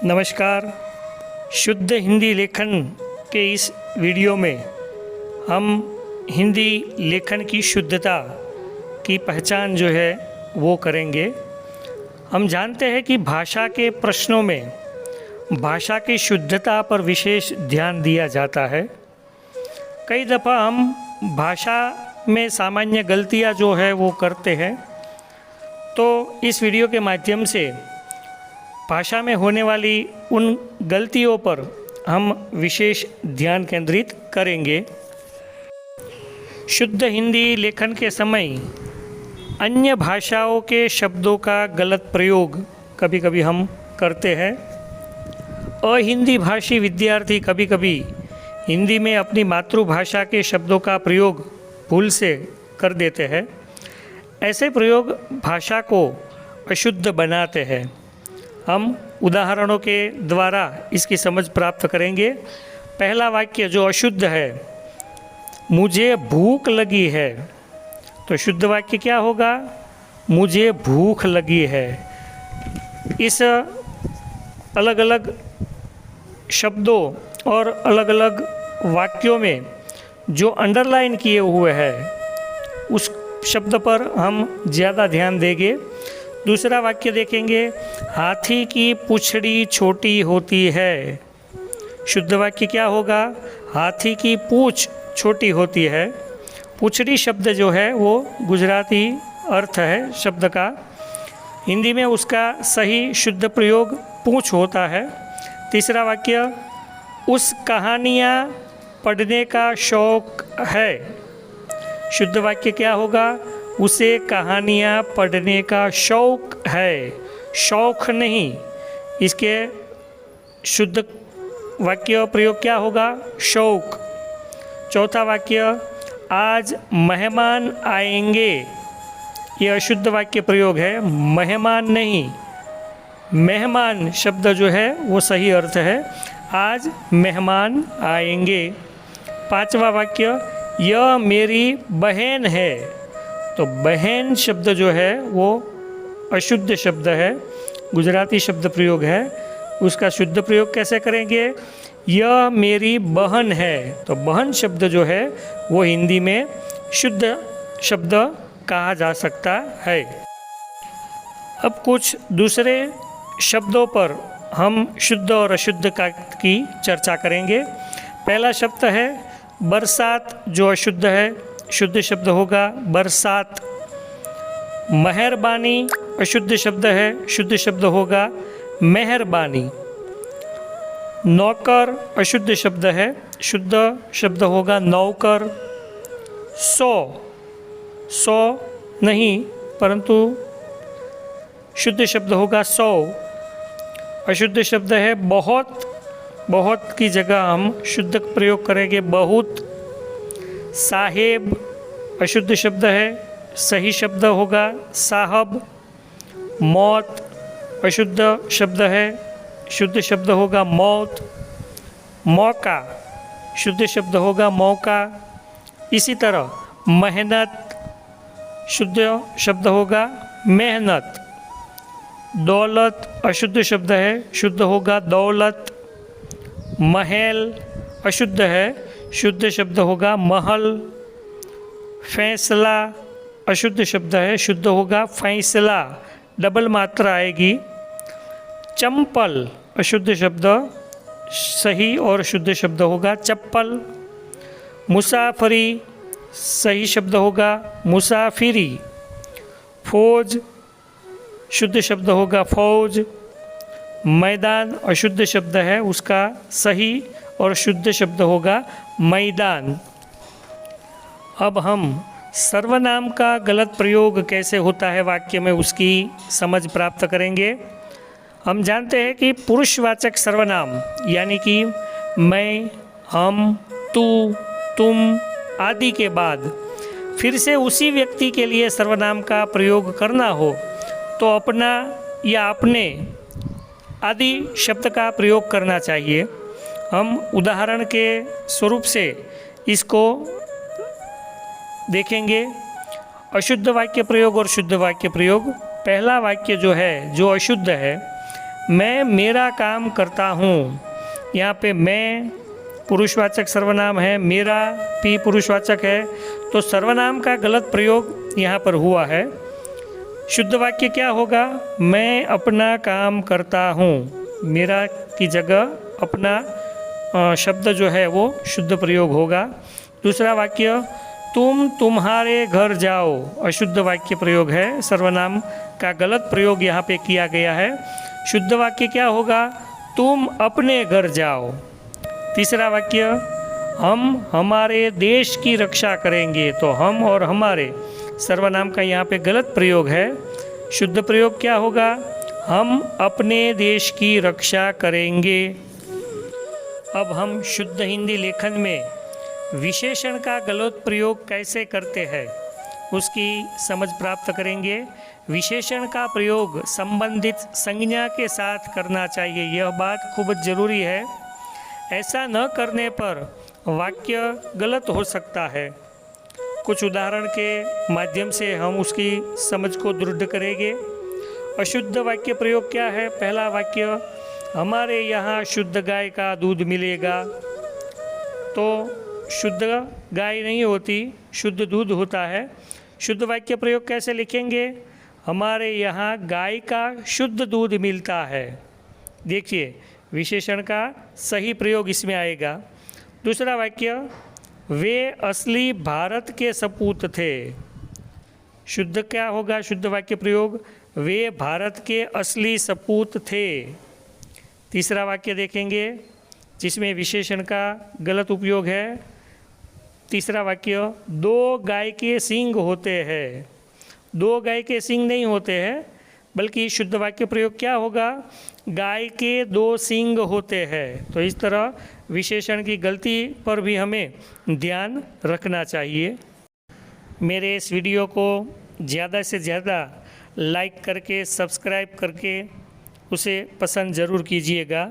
नमस्कार। शुद्ध हिंदी लेखन के इस वीडियो में हम हिंदी लेखन की शुद्धता की पहचान जो है वो करेंगे। हम जानते हैं कि भाषा के प्रश्नों में भाषा की शुद्धता पर विशेष ध्यान दिया जाता है। कई दफ़ा हम भाषा में सामान्य गलतियां जो है वो करते हैं, तो इस वीडियो के माध्यम से भाषा में होने वाली उन गलतियों पर हम विशेष ध्यान केंद्रित करेंगे। शुद्ध हिंदी लेखन के समय अन्य भाषाओं के शब्दों का गलत प्रयोग कभी कभी हम करते हैं। अहिंदी भाषी विद्यार्थी कभी कभी हिंदी में अपनी मातृभाषा के शब्दों का प्रयोग भूल से कर देते हैं। ऐसे प्रयोग भाषा को अशुद्ध बनाते हैं। हम उदाहरणों के द्वारा इसकी समझ प्राप्त करेंगे। पहला वाक्य जो अशुद्ध है, मुझे भूख लगी है, तो शुद्ध वाक्य क्या होगा? मुझे भूख लगी है। इस अलग अलग शब्दों और अलग अलग वाक्यों में जो अंडरलाइन किए हुए हैं उस शब्द पर हम ज़्यादा ध्यान देंगे। दूसरा वाक्य देखेंगे, हाथी की पूंछड़ी छोटी होती है। शुद्ध वाक्य क्या होगा? हाथी की पूंछ छोटी होती है। पूंछड़ी शब्द जो है वो गुजराती अर्थ है शब्द का। हिंदी में उसका सही शुद्ध प्रयोग पूंछ होता है। तीसरा वाक्य, उस कहानियाँ पढ़ने का शौक है। शुद्ध वाक्य क्या होगा? उसे कहानियाँ पढ़ने का शौक है, शौक नहीं। इसके शुद्ध वाक्य प्रयोग क्या होगा? शौक। चौथा वाक्य, आज मेहमान आएंगे। ये अशुद्ध वाक्य प्रयोग है, मेहमान नहीं, मेहमान शब्द जो है वो सही अर्थ है, आज मेहमान आएंगे। पांचवा वाक्य, यह मेरी बहन है, तो बहन शब्द जो है वो अशुद्ध शब्द है, गुजराती शब्द प्रयोग है। उसका शुद्ध प्रयोग कैसे करेंगे? यह मेरी बहन है, तो बहन शब्द जो है वो हिंदी में शुद्ध शब्द कहा जा सकता है। अब कुछ दूसरे शब्दों पर हम शुद्ध और अशुद्ध की चर्चा करेंगे। पहला शब्द है बरसात, जो अशुद्ध है। शुद्ध शब्द होगा बरसात। मेहरबानी अशुद्ध शब्द है, शुद्ध शब्द होगा मेहरबानी। नौकर अशुद्ध शब्द है, शुद्ध शब्द होगा नौकर। सौ नहीं परंतु शुद्ध शब्द होगा सौ। अशुद्ध शब्द है बहुत, बहुत की जगह हम शुद्ध प्रयोग करेंगे बहुत। साहेब अशुद्ध शब्द है, सही शब्द होगा साहब। मौत अशुद्ध शब्द है, शुद्ध शब्द होगा मौत। मौका शुद्ध शब्द होगा मौका। इसी तरह मेहनत शुद्ध शब्द होगा मेहनत। दौलत अशुद्ध शब्द है, शुद्ध होगा दौलत। महल अशुद्ध है, शुद्ध शब्द होगा महल। फैसला अशुद्ध शब्द है, शुद्ध होगा फैसला, डबल मात्रा आएगी। चंपल अशुद्ध शब्द, सही और शुद्ध शब्द होगा चप्पल। मुसाफरी सही शब्द होगा मुसाफिरी। फौज शुद्ध शब्द होगा फौज। मैदान अशुद्ध शब्द है, उसका सही और शुद्ध शब्द होगा मैदान। अब हम सर्वनाम का गलत प्रयोग कैसे होता है वाक्य में उसकी समझ प्राप्त करेंगे। हम जानते हैं कि पुरुषवाचक सर्वनाम यानी कि मैं, हम, तू, तुम आदि के बाद फिर से उसी व्यक्ति के लिए सर्वनाम का प्रयोग करना हो तो अपना या अपने आदि शब्द का प्रयोग करना चाहिए। हम उदाहरण के स्वरूप से इसको देखेंगे। अशुद्ध वाक्य प्रयोग और शुद्ध वाक्य प्रयोग। पहला वाक्य जो है जो अशुद्ध है, मैं मेरा काम करता हूँ। यहाँ पे मैं पुरुषवाचक सर्वनाम है, मेरा भी पुरुषवाचक है, तो सर्वनाम का गलत प्रयोग यहाँ पर हुआ है। शुद्ध वाक्य क्या होगा? मैं अपना काम करता हूँ। मेरा की जगह अपना शब्द जो है वो शुद्ध प्रयोग होगा। दूसरा वाक्य, तुम तुम्हारे घर जाओ, अशुद्ध वाक्य प्रयोग है, सर्वनाम का गलत प्रयोग यहाँ पे किया गया है। शुद्ध वाक्य क्या होगा? तुम अपने घर जाओ। तीसरा वाक्य, हम हमारे देश की रक्षा करेंगे, तो हम और हमारे सर्वनाम का यहाँ पे गलत प्रयोग है। शुद्ध प्रयोग क्या होगा? हम अपने देश की रक्षा करेंगे। अब हम शुद्ध हिंदी लेखन में विशेषण का गलत प्रयोग कैसे करते हैं उसकी समझ प्राप्त करेंगे। विशेषण का प्रयोग संबंधित संज्ञा के साथ करना चाहिए, यह बात खूब ज़रूरी है। ऐसा न करने पर वाक्य गलत हो सकता है। कुछ उदाहरण के माध्यम से हम उसकी समझ को दृढ़ करेंगे। अशुद्ध वाक्य प्रयोग क्या है? पहला वाक्य, हमारे यहाँ शुद्ध गाय का दूध मिलेगा, तो शुद्ध गाय नहीं होती, शुद्ध दूध होता है। शुद्ध वाक्य प्रयोग कैसे लिखेंगे? हमारे यहाँ गाय का शुद्ध दूध मिलता है। देखिए, विशेषण का सही प्रयोग इसमें आएगा। दूसरा वाक्य, वे असली भारत के सपूत थे। शुद्ध क्या होगा? शुद्ध वाक्य प्रयोग, वे भारत के असली सपूत थे। तीसरा वाक्य देखेंगे जिसमें विशेषण का गलत उपयोग है। तीसरा वाक्य, दो गाय के सींग होते हैं। दो गाय के सींग नहीं होते हैं, बल्कि शुद्ध वाक्य प्रयोग क्या होगा? गाय के दो सींग होते हैं। तो इस तरह विशेषण की गलती पर भी हमें ध्यान रखना चाहिए। मेरे इस वीडियो को ज़्यादा से ज़्यादा लाइक करके, सब्सक्राइब करके उसे पसंद ज़रूर कीजिएगा।